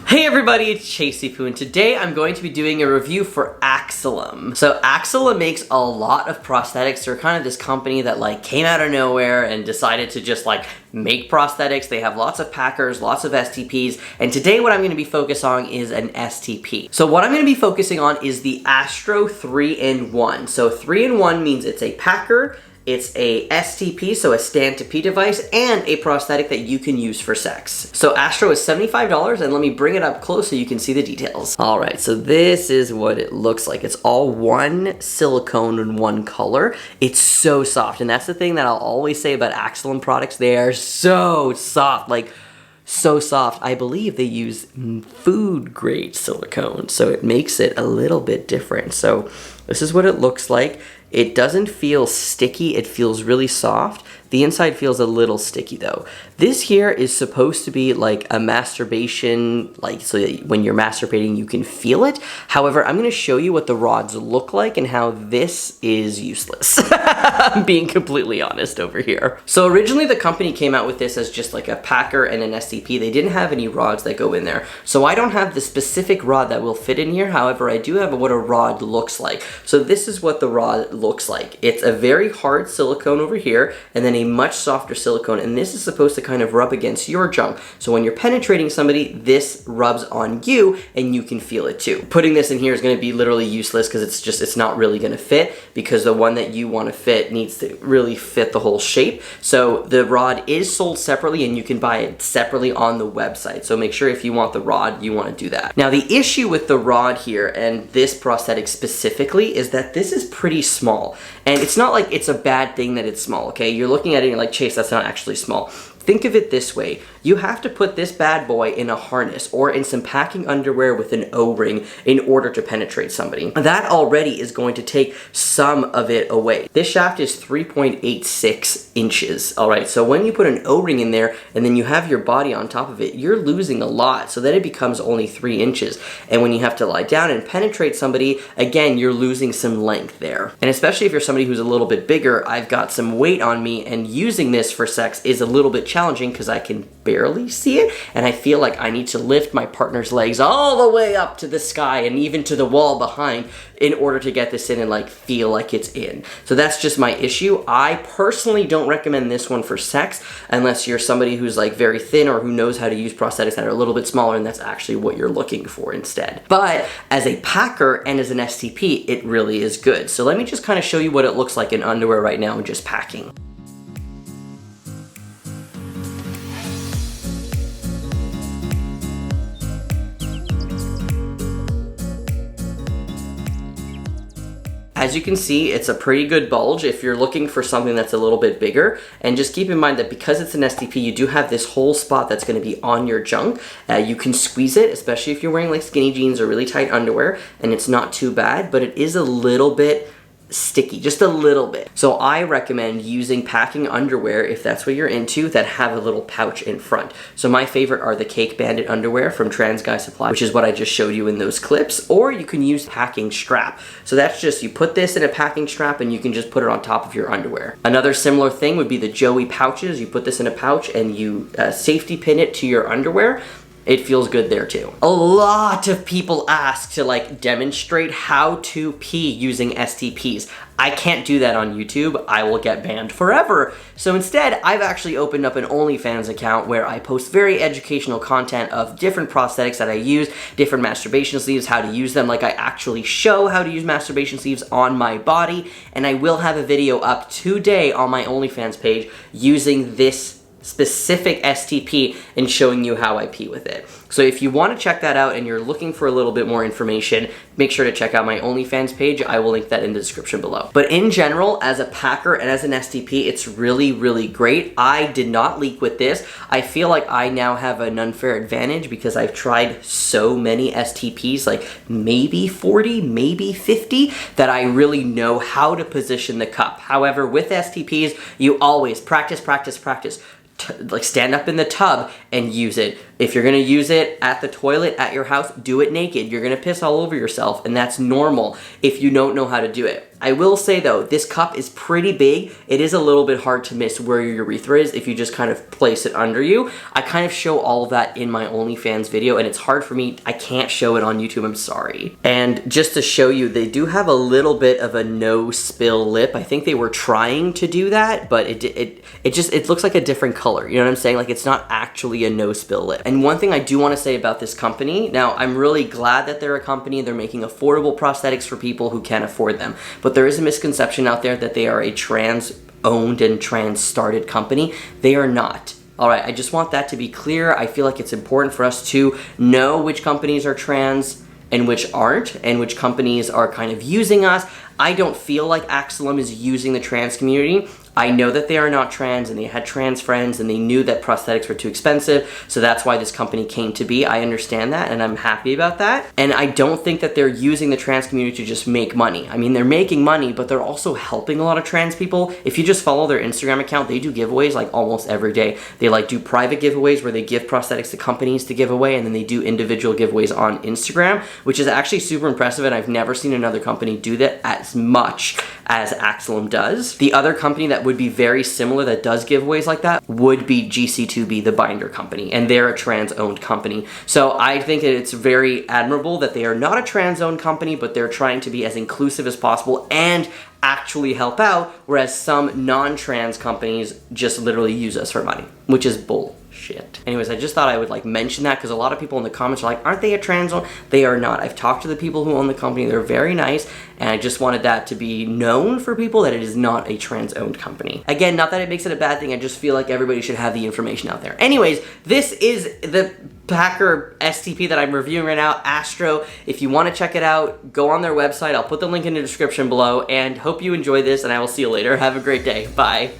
Hey everybody, it's Chasey and today I'm going to be doing a review for AXOLOM. So AXOLOM makes a lot of prosthetics. They're kind of this company that came out of nowhere and decided to just make prosthetics. They have lots of packers, lots of STPs, and today what I'm going to be focused on is an STP. So what I'm going to be focusing on is the Astro 3-in-1. So 3-in-1 means it's a packer, it's a STP, so a stand-to-pee device, and a prosthetic that you can use for sex. So Astro is $75, and let me bring it up close so you can see the details. All right, so this is what it looks like. It's all one silicone in one color. It's so soft, and that's the thing that I'll always say about AXOLOM products. They are so soft, so soft. I believe they use food-grade silicone, so it makes it a little bit different. So this is what it looks like. It doesn't feel sticky, it feels really soft. The inside feels a little sticky though. This here is supposed to be like a masturbation, so that when you're masturbating you can feel it. However, I'm gonna show you what the rods look like and how this is useless. I'm being completely honest over here. So originally the company came out with this as just like a packer and an STP. They didn't have any rods that go in there. So I don't have the specific rod that will fit in here. However, I do have what a rod looks like. So this is what the rod looks like. It's a very hard silicone over here and then a much softer silicone, and this is supposed to kind of rub against your junk. So when you're penetrating somebody, this rubs on you and you can feel it too. Putting this in here is going to be literally useless because it's not really going to fit, because the one that you want to fit needs to really fit the whole shape. So the rod is sold separately and you can buy it separately on the website. So make sure if you want the rod, you want to do that. Now the issue with the rod here and this prosthetic specifically is that this is pretty small. And it's not like it's a bad thing that it's small, okay? You're looking at it and you're like, Chase, that's not actually small. Think of it this way. You have to put this bad boy in a harness or in some packing underwear with an O-ring in order to penetrate somebody. That already is going to take some of it away. This shaft is 3.86 inches, all right? So when you put an O-ring in there and then you have your body on top of it, you're losing a lot, so then it becomes only 3 inches. And when you have to lie down and penetrate somebody, again, you're losing some length there. And especially if you're somebody who's a little bit bigger, I've got some weight on me, and using this for sex is a little bit challenging because I can barely see it, and I feel like I need to lift my partner's legs all the way up to the sky and even to the wall behind in order to get this in and feel like it's in. So that's just my issue. I personally don't recommend this one for sex unless you're somebody who's very thin or who knows how to use prosthetics that are a little bit smaller, and that's actually what you're looking for instead. But as a packer and as an STP, it really is good. So let me just kind of show you what it looks like in underwear right now and just packing. As you can see, it's a pretty good bulge if you're looking for something that's a little bit bigger. And just keep in mind that because it's an STP, you do have this whole spot that's going to be on your junk. You can squeeze it, especially if you're wearing skinny jeans or really tight underwear, and it's not too bad, but it is a little bit sticky, just a little bit. So I recommend using packing underwear if that's what you're into that have a little pouch in front. So my favorite are the Cake Bandit underwear from Trans Guy Supply, which is what I just showed you in those clips, or you can use packing strap. So that's just, you put this in a packing strap and you can just put it on top of your underwear. Another similar thing would be the Joey pouches. You put this in a pouch and you safety pin it to your underwear. It feels good there too. A lot of people ask to demonstrate how to pee using STPs. I can't do that on YouTube. I will get banned forever. So instead, I've actually opened up an OnlyFans account where I post very educational content of different prosthetics that I use, different masturbation sleeves, how to use them. I actually show how to use masturbation sleeves on my body, and I will have a video up today on my OnlyFans page using this specific STP and showing you how I pee with it. So if you want to check that out and you're looking for a little bit more information, make sure to check out my OnlyFans page. I will link that in the description below. But in general, as a packer and as an STP, it's really, really great. I did not leak with this. I feel like I now have an unfair advantage because I've tried so many STPs, maybe 40, maybe 50, that I really know how to position the cup. However, with STPs, you always practice, practice, practice. Stand up in the tub and use it. If you're gonna use it at the toilet at your house, do it naked. You're gonna piss all over yourself, and that's normal if you don't know how to do it. I will say though, this cup is pretty big. It is a little bit hard to miss where your urethra is if you just kind of place it under you. I kind of show all of that in my OnlyFans video, and it's hard for me. I can't show it on YouTube, I'm sorry. And just to show you, they do have a little bit of a no spill lip. I think they were trying to do that, but it looks like a different color. You know what I'm saying? Like, it's not actually a no spill lip. And one thing I do want to say about this company, now I'm really glad that they're a company. They're making affordable prosthetics for people who can't afford them. But there is a misconception out there that they are a trans-owned and trans-started company. They are not. All right, I just want that to be clear. I feel like it's important for us to know which companies are trans and which aren't, and which companies are kind of using us. I don't feel like AXOLOM is using the trans community. I know that they are not trans, and they had trans friends, and they knew that prosthetics were too expensive, so that's why this company came to be. I understand that, and I'm happy about that. And I don't think that they're using the trans community to just make money. I mean, they're making money, but they're also helping a lot of trans people. If you just follow their Instagram account, they do giveaways like almost every day. They like do private giveaways where they give prosthetics to companies to give away, and then they do individual giveaways on Instagram, which is actually super impressive, and I've never seen another company do that as much as AXOLOM does. The other company that would be very similar that does giveaways like that would be GC2B, the binder company, and they're a trans-owned company. So I think it's very admirable that they are not a trans-owned company, but they're trying to be as inclusive as possible and actually help out, whereas some non-trans companies just literally use us for money, which is bullshit. Anyways, I just thought I would like mention that because a lot of people in the comments are like, aren't they a trans owned? They are not. I've talked to the people who own the company. They're very nice, and I just wanted that to be known for people that it is not a trans-owned company. Again, not that it makes it a bad thing. I just feel like everybody should have the information out there. Anyways, this is the Packer STP that I'm reviewing right now, Astro. If you want to check it out, go on their website. I'll put the link in the description below, and hope you enjoy this, and I will see you later. Have a great day. Bye.